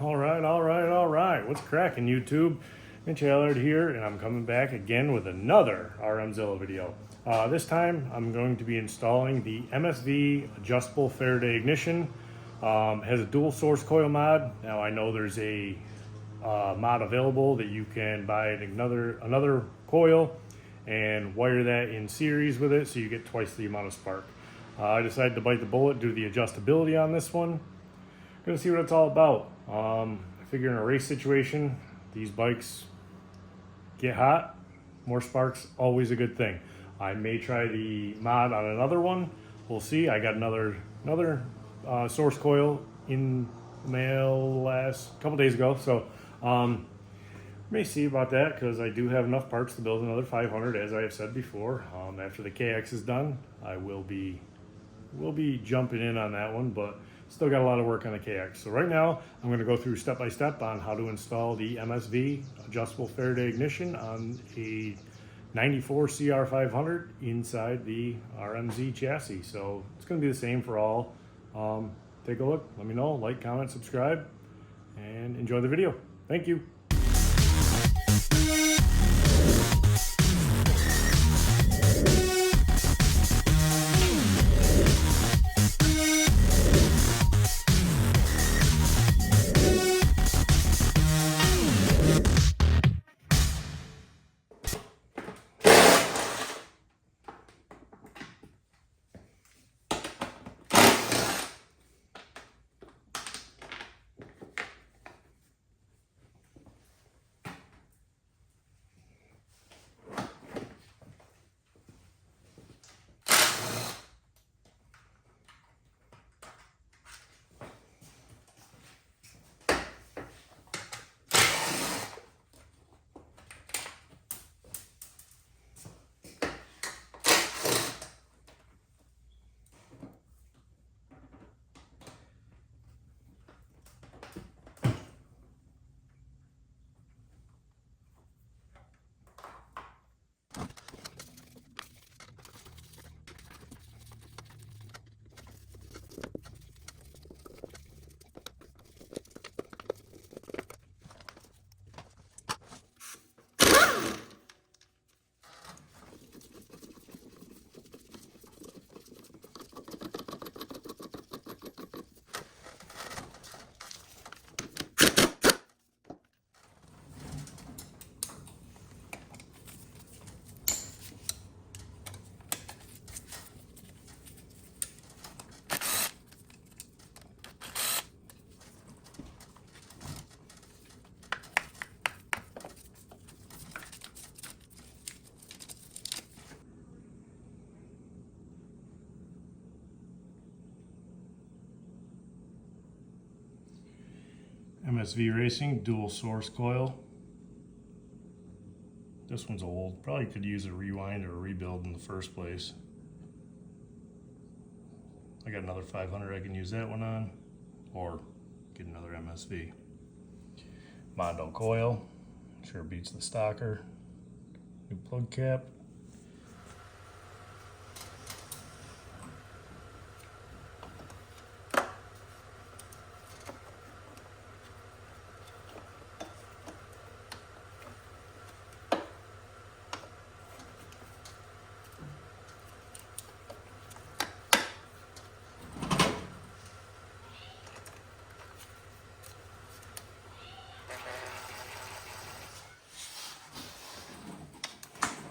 All right. What's cracking, YouTube? Mitch Allard here, and I'm coming back again with another Rmzilla video. This time, I'm going to be installing the MSV adjustable Faraday ignition. Has a dual source coil mod. Now I know there's a mod available that you can buy another coil and wire that in series with it, so you get twice the amount of spark. I decided to bite the bullet, do the adjustability on this one. Gonna see what it's all about. I figure in a race situation, these bikes get hot, more sparks, always a good thing. I may try the mod on another one. We'll see. I got another source coil in the mail last couple days ago, so may see about that, because I do have enough parts to build another 500, as I have said before. After the KX is done, I will be jumping in on that one, but still got a lot of work on the KX. So right now, I'm going to go through step by step on how to install the MSV adjustable Faraday ignition on a 94 CR500 inside the RMZ chassis. So it's going to be the same for all. Take a look, let me know, like, comment, subscribe, and enjoy the video. Thank you. MSV Racing dual source coil. This one's old. Probably could use a rewind or a rebuild in the first place. I got another 500 I can use that one on, or get another MSV. Mondo coil, sure beats the stocker. New plug cap.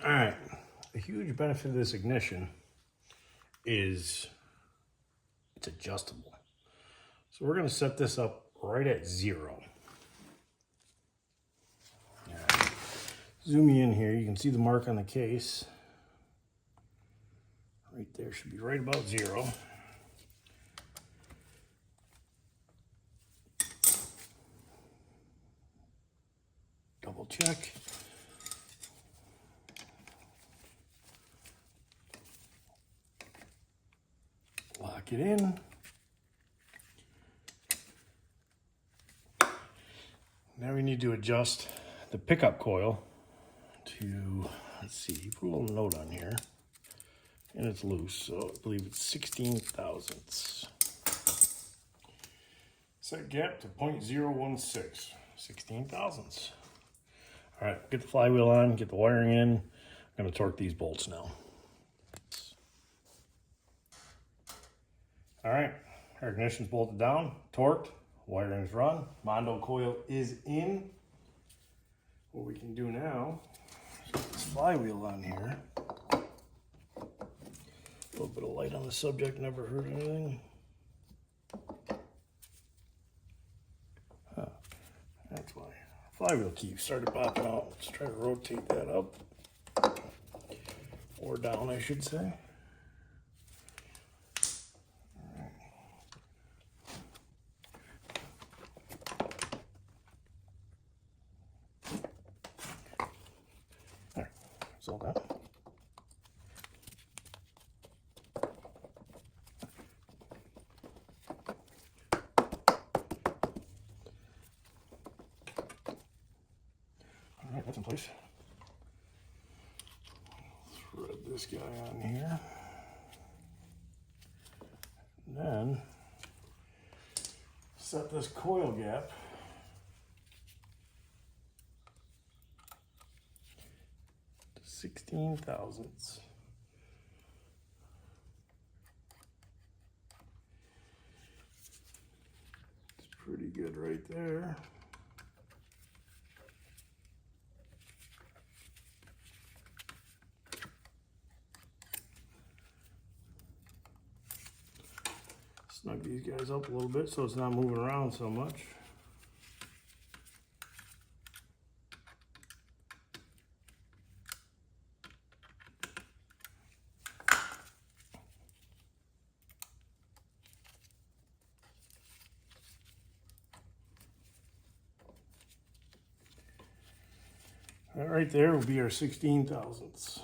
All right, a huge benefit of this ignition is it's adjustable. So we're going to set this up right at 0. All right. Zoom you in here, you can see the mark on the case. Right there should be right about 0. Double check. Lock it in. Now we need to adjust the pickup coil to, let's see, put a little note on here, and it's loose, so I believe it's 16 thousandths. Set gap to 0.016, 16 thousandths. All right, get the flywheel on, get the wiring in. I'm gonna torque these bolts now. All right, our ignition's bolted down, torqued, wiring's run, Mondo coil is in. What we can do now is get this flywheel on here. A little bit of light on the subject, never hurt anything. That's why flywheel key started popping out. Let's try to rotate that up, or down, I should say. There, it's all done. All right, that's in place. Thread this guy on here. And then set this coil gap to 16 thousandths. It's pretty good right there. Snug these guys up a little bit so it's not moving around so much. That right there will be our 16 thousandths.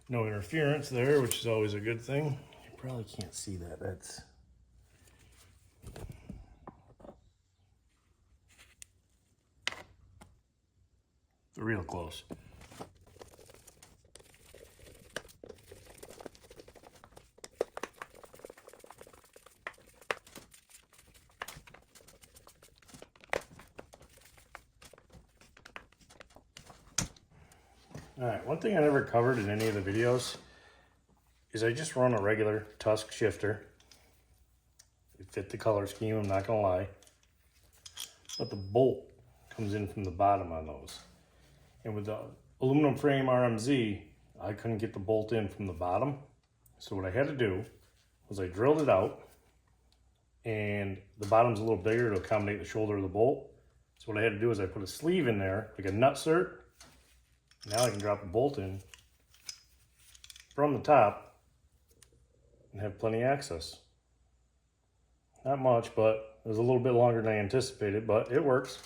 No interference there, which is always a good thing. You probably can't see that. That's real close. All right, one thing I never covered in any of the videos is I just run a regular Tusk shifter. It fit the color scheme, I'm not gonna lie. But the bolt comes in from the bottom on those. And with the aluminum frame RMZ, I couldn't get the bolt in from the bottom. So what I had to do was I drilled it out, and the bottom's a little bigger to accommodate the shoulder of the bolt. So what I had to do is I put a sleeve in there, like a nut cert. Now I can drop the bolt in from the top and have plenty of access. Not much, but it was a little bit longer than I anticipated, but it works.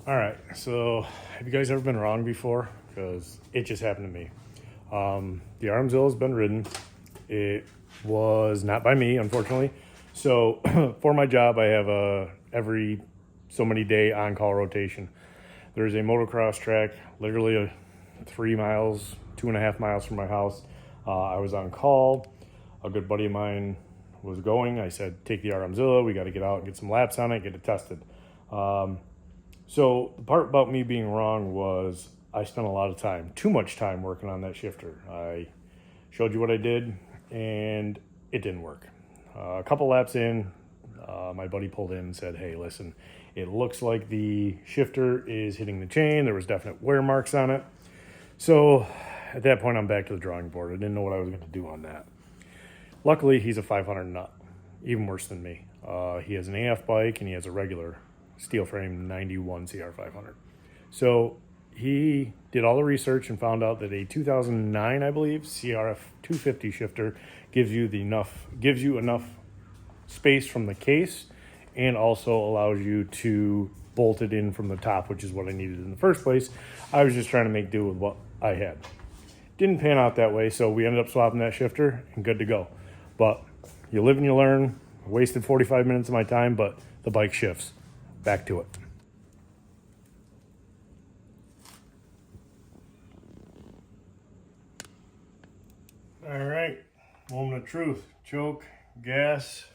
All right, so have you guys ever been wrong before? Because it just happened to me. The Rmzilla has been ridden. It was not by me, unfortunately. So for my job, I have a every so many day on-call rotation. There's a motocross track, literally 3 miles, 2.5 miles from my house. I was on call. A good buddy of mine was going. I said, take the Rmzilla. We got to get out and get some laps on it, get it tested. So the part about me being wrong was I spent a lot of time, too much time working on that shifter. I showed you what I did, and it didn't work. A couple laps in, my buddy pulled in and said, hey, listen, it looks like the shifter is hitting the chain. There was definite wear marks on it. So at that point, I'm back to the drawing board. I didn't know what I was going to do on that. Luckily, he's a 500 nut, even worse than me. He has an AF bike, and he has a regular steel frame 91 CR500. So he did all the research and found out that a 2009, I believe, CRF 250 shifter gives you enough space from the case and also allows you to bolt it in from the top, which is what I needed in the first place. I was just trying to make do with what I had. Didn't pan out that way, so we ended up swapping that shifter and good to go. But You live and you learn. I wasted 45 minutes of my time, but the bike shifts. Back to it. All right, moment of truth. Choke, gas.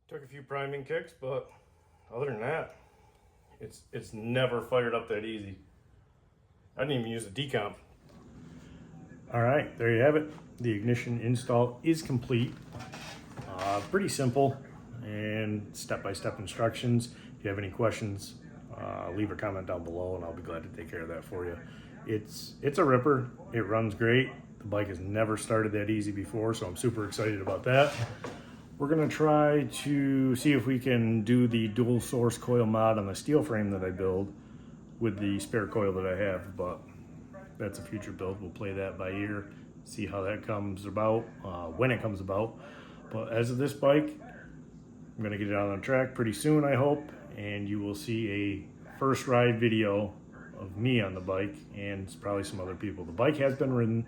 Took a few priming kicks, but other than that, it's never fired up that easy. I didn't even use a decomp. All right, there you have it. The ignition install is complete. Pretty simple and step-by-step instructions. If you have any questions, leave a comment down below and I'll be glad to take care of that for you. It's a ripper. It runs great. The bike has never started that easy before, so I'm super excited about that. We're gonna try to see if we can do the dual source coil mod on the steel frame that I build with the spare coil that I have, but that's a future build. We'll play that by ear, see how that comes about, when it comes about. But as of this bike, I'm gonna get it out on track pretty soon, I hope, and you will see a first ride video of me on the bike and probably some other people. The bike has been ridden,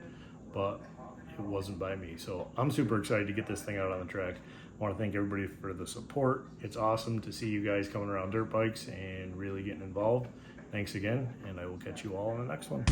but it wasn't by me. So I'm super excited to get this thing out on the track. I want to thank everybody for the support. It's awesome to see you guys coming around dirt bikes and really getting involved. Thanks again, and I will catch you all on the next one.